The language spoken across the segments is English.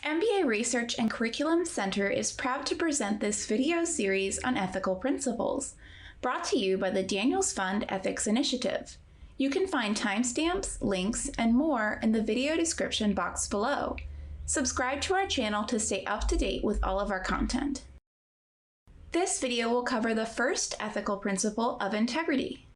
MBA Research and Curriculum Center is proud to present this video series on ethical principles, brought to you by the Daniels Fund Ethics Initiative. You can find timestamps, links, and more in the video description box below. Subscribe to our channel to stay up to date with all of our content. This video will cover the first ethical principle of integrity.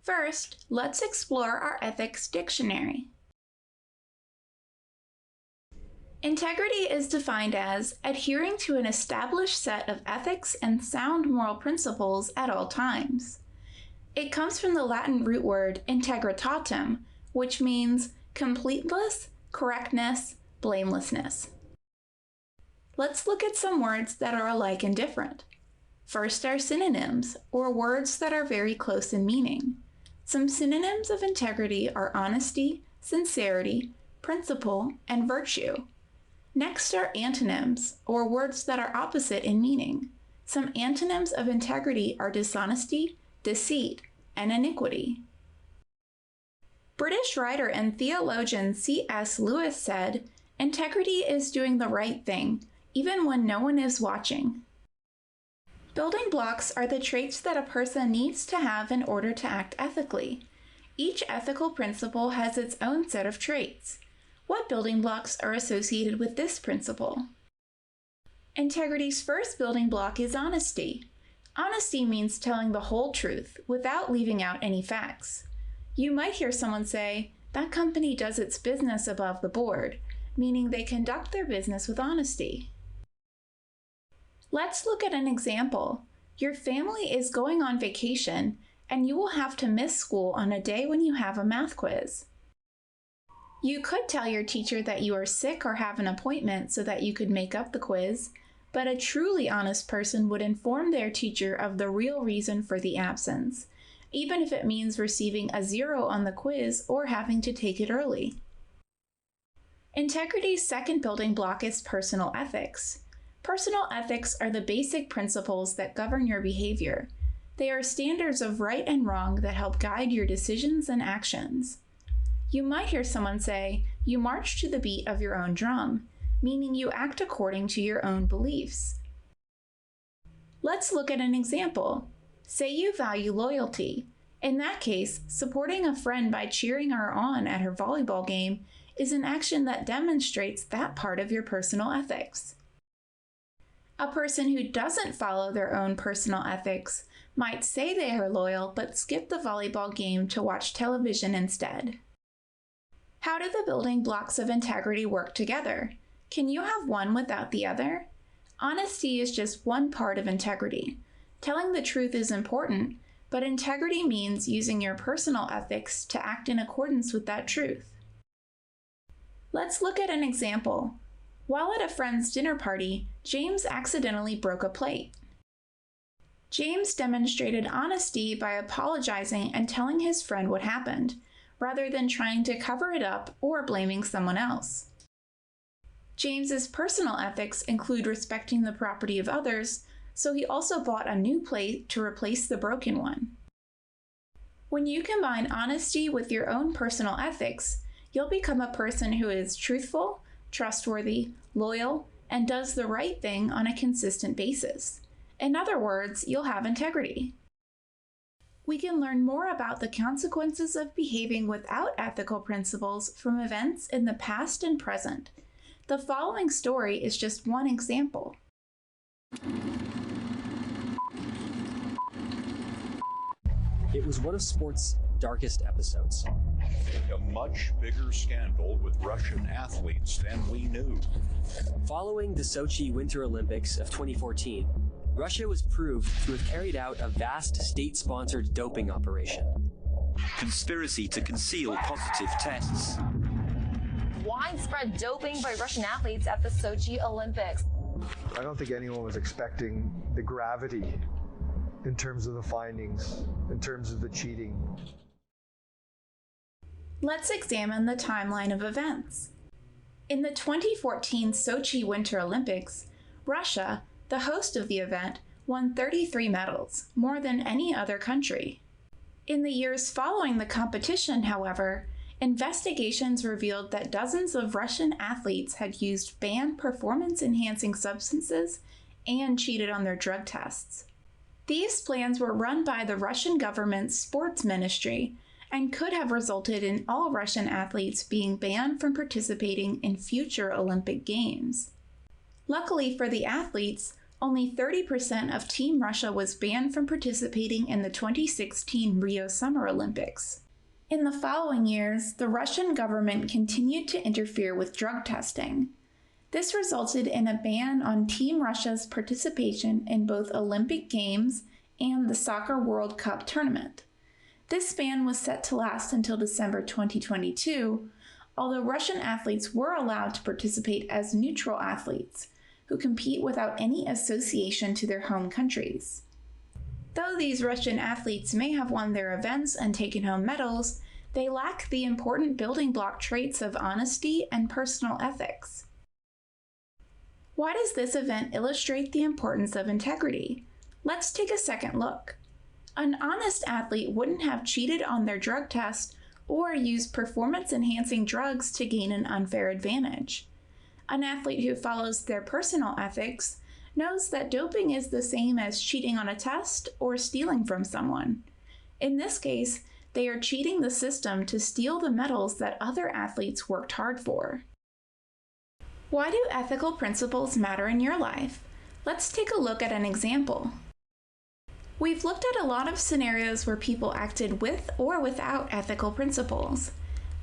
First, let's explore our ethics dictionary. Integrity is defined as adhering to an established set of ethics and sound moral principles at all times. It comes from the Latin root word integritatem, which means completeness, correctness, blamelessness. Let's look at some words that are alike and different. First are synonyms, or words that are very close in meaning. Some synonyms of integrity are honesty, sincerity, principle, and virtue. Next are antonyms, or words that are opposite in meaning. Some antonyms of integrity are dishonesty, deceit, and iniquity. British writer and theologian C.S. Lewis said, "Integrity is doing the right thing, even when no one is watching." Building blocks are the traits that a person needs to have in order to act ethically. Each ethical principle has its own set of traits. What building blocks are associated with this principle? Integrity's first building block is honesty. Honesty means telling the whole truth without leaving out any facts. You might hear someone say, "That company does its business above the board," meaning they conduct their business with honesty. Let's look at an example. Your family is going on vacation, and you will have to miss school on a day when you have a math quiz. You could tell your teacher that you are sick or have an appointment so that you could make up the quiz, but a truly honest person would inform their teacher of the real reason for the absence, even if it means receiving a 0 on the quiz or having to take it early. Integrity's second building block is personal ethics. Personal ethics are the basic principles that govern your behavior. They are standards of right and wrong that help guide your decisions and actions. You might hear someone say, "You march to the beat of your own drum," meaning you act according to your own beliefs. Let's look at an example. Say you value loyalty. In that case, supporting a friend by cheering her on at her volleyball game is an action that demonstrates that part of your personal ethics. A person who doesn't follow their own personal ethics might say they are loyal but skip the volleyball game to watch television instead. How do the building blocks of integrity work together? Can you have one without the other? Honesty is just one part of integrity. Telling the truth is important, but integrity means using your personal ethics to act in accordance with that truth. Let's look at an example. While at a friend's dinner party, James accidentally broke a plate. James demonstrated honesty by apologizing and telling his friend what happened, rather than trying to cover it up or blaming someone else. James's personal ethics include respecting the property of others, so he also bought a new plate to replace the broken one. When you combine honesty with your own personal ethics, you'll become a person who is truthful, trustworthy, loyal, and does the right thing on a consistent basis. In other words, you'll have integrity. We can learn more about the consequences of behaving without ethical principles from events in the past and present. The following story is just one example. It was one of sport's darkest episodes. A much bigger scandal with Russian athletes than we knew. Following the Sochi Winter Olympics of 2014, Russia was proved to have carried out a vast state-sponsored doping operation. Conspiracy to conceal positive tests. Widespread doping by Russian athletes at the Sochi Olympics. I don't think anyone was expecting the gravity in terms of the findings, in terms of the cheating. Let's examine the timeline of events. In the 2014 Sochi Winter Olympics, Russia, the host of the event, won 33 medals, more than any other country. In the years following the competition, however, Investigations revealed that dozens of Russian athletes had used banned performance-enhancing substances and cheated on their drug tests. These plans were run by the Russian government's sports ministry and could have resulted in all Russian athletes being banned from participating in future Olympic Games. Luckily for the athletes, only 30% of Team Russia was banned from participating in the 2016 Rio Summer Olympics. In the following years, the Russian government continued to interfere with drug testing. This resulted in a ban on Team Russia's participation in both Olympic Games and the Soccer World Cup tournament. This ban was set to last until December 2022, although Russian athletes were allowed to participate as neutral athletes, who compete without any association to their home countries. Though these Russian athletes may have won their events and taken home medals, they lack the important building block traits of honesty and personal ethics. Why does this event illustrate the importance of integrity? Let's take a second look. An honest athlete wouldn't have cheated on their drug test or used performance-enhancing drugs to gain an unfair advantage. An athlete who follows their personal ethics knows that doping is the same as cheating on a test or stealing from someone. In this case, they are cheating the system to steal the medals that other athletes worked hard for. Why do ethical principles matter in your life? Let's take a look at an example. We've looked at a lot of scenarios where people acted with or without ethical principles.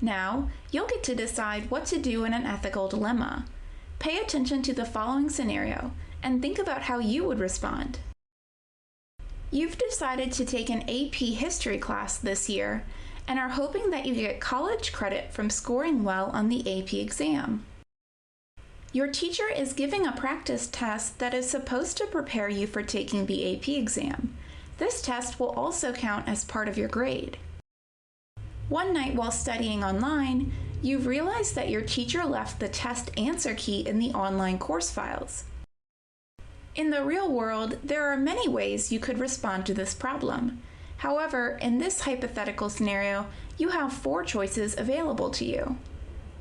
Now, you'll get to decide what to do in an ethical dilemma. Pay attention to the following scenario and think about how you would respond. You've decided to take an AP history class this year and are hoping that you get college credit from scoring well on the AP exam. Your teacher is giving a practice test that is supposed to prepare you for taking the AP exam. This test will also count as part of your grade. One night while studying online, you've realized that your teacher left the test answer key in the online course files. In the real world, there are many ways you could respond to this problem. However, in this hypothetical scenario, you have 4 choices available to you.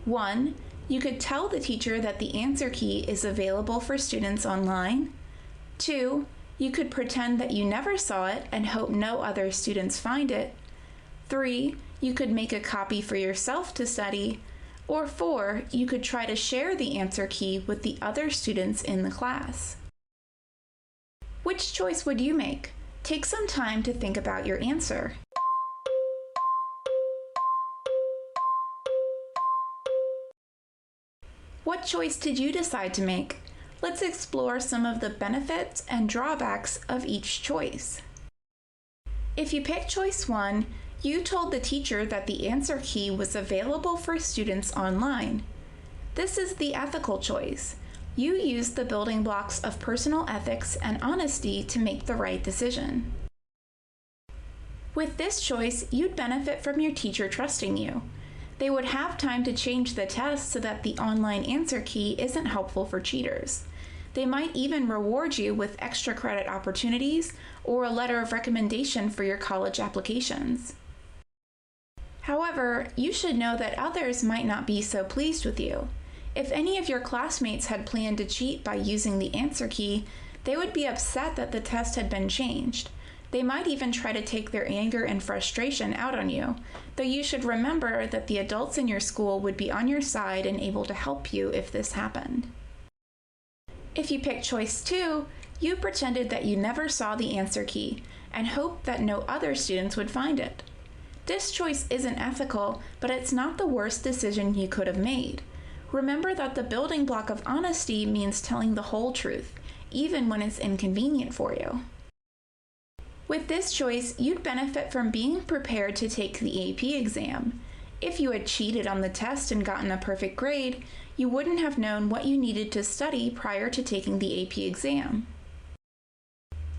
1. You could tell the teacher that the answer key is available for students online. 2. You could pretend that you never saw it and hope no other students find it. 3. You could make a copy for yourself to study. Or 4. You could try to share the answer key with the other students in the class. Which choice would you make? Take some time to think about your answer. What choice did you decide to make? Let's explore some of the benefits and drawbacks of each choice. If you picked choice 1, you told the teacher that the answer key was available for students online. This is the ethical choice. You used the building blocks of personal ethics and honesty to make the right decision. With this choice, you'd benefit from your teacher trusting you. They would have time to change the test so that the online answer key isn't helpful for cheaters. They might even reward you with extra credit opportunities or a letter of recommendation for your college applications. However, you should know that others might not be so pleased with you. If any of your classmates had planned to cheat by using the answer key, they would be upset that the test had been changed. They might even try to take their anger and frustration out on you, though you should remember that the adults in your school would be on your side and able to help you if this happened. If you picked choice 2, you pretended that you never saw the answer key and hoped that no other students would find it. This choice isn't ethical, but it's not the worst decision you could have made. Remember that the building block of honesty means telling the whole truth, even when it's inconvenient for you. With this choice, you'd benefit from being prepared to take the AP exam. If you had cheated on the test and gotten a perfect grade, you wouldn't have known what you needed to study prior to taking the AP exam.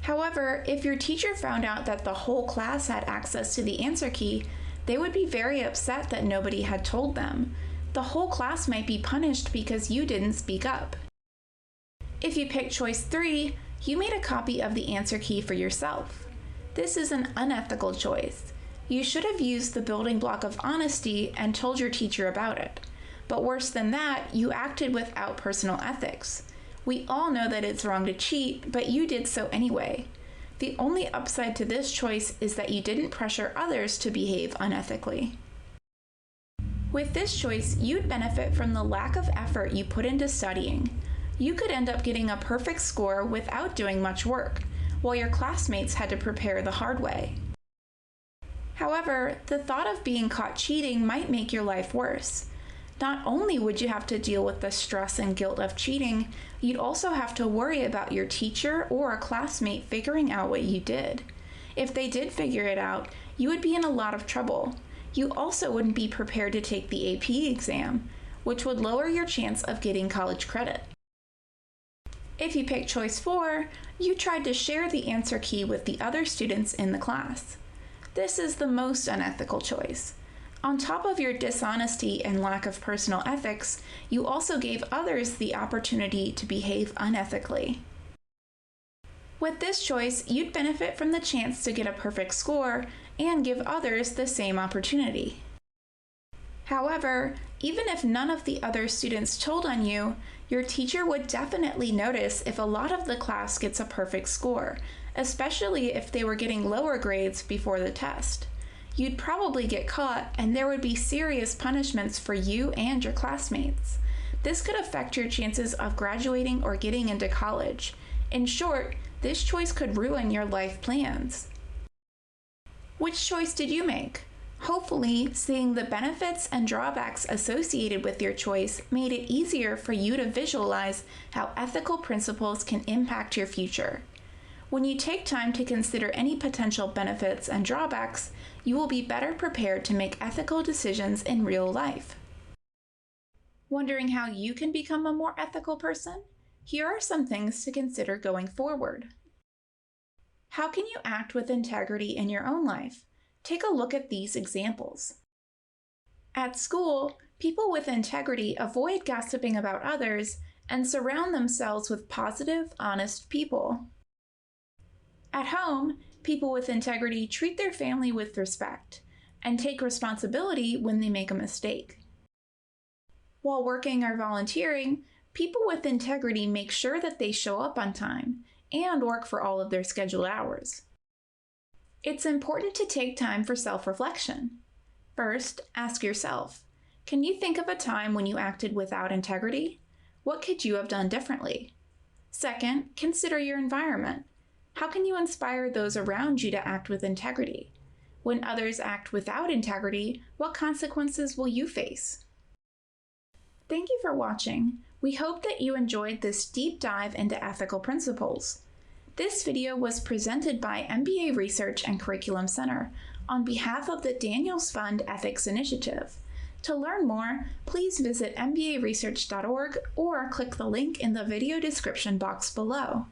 However, if your teacher found out that the whole class had access to the answer key, they would be very upset that nobody had told them. The whole class might be punished because you didn't speak up. If you picked choice 3, you made a copy of the answer key for yourself. This is an unethical choice. You should have used the building block of honesty and told your teacher about it. But worse than that, you acted without personal ethics. We all know that it's wrong to cheat, but you did so anyway. The only upside to this choice is that you didn't pressure others to behave unethically. With this choice, you'd benefit from the lack of effort you put into studying. You could end up getting a perfect score without doing much work, while your classmates had to prepare the hard way. However, the thought of being caught cheating might make your life worse. Not only would you have to deal with the stress and guilt of cheating, you'd also have to worry about your teacher or a classmate figuring out what you did. If they did figure it out, you would be in a lot of trouble. You also wouldn't be prepared to take the AP exam, which would lower your chance of getting college credit. If you picked choice 4, you tried to share the answer key with the other students in the class. This is the most unethical choice. On top of your dishonesty and lack of personal ethics, you also gave others the opportunity to behave unethically. With this choice, you'd benefit from the chance to get a perfect score and give others the same opportunity. However, even if none of the other students told on you, your teacher would definitely notice if a lot of the class gets a perfect score, especially if they were getting lower grades before the test. You'd probably get caught, and there would be serious punishments for you and your classmates. This could affect your chances of graduating or getting into college. In short, this choice could ruin your life plans. Which choice did you make? Hopefully, seeing the benefits and drawbacks associated with your choice made it easier for you to visualize how ethical principles can impact your future. When you take time to consider any potential benefits and drawbacks, you will be better prepared to make ethical decisions in real life. Wondering how you can become a more ethical person? Here are some things to consider going forward. How can you act with integrity in your own life? Take a look at these examples. At school, people with integrity avoid gossiping about others and surround themselves with positive, honest people. At home, people with integrity treat their family with respect and take responsibility when they make a mistake. While working or volunteering, people with integrity make sure that they show up on time and work for all of their scheduled hours. It's important to take time for self-reflection. First, ask yourself, can you think of a time when you acted without integrity? What could you have done differently? Second, consider your environment. How can you inspire those around you to act with integrity? When others act without integrity, what consequences will you face? Thank you for watching. We hope that you enjoyed this deep dive into ethical principles. This video was presented by MBA Research and Curriculum Center on behalf of the Daniels Fund Ethics Initiative. To learn more, please visit mbaresearch.org or click the link in the video description box below.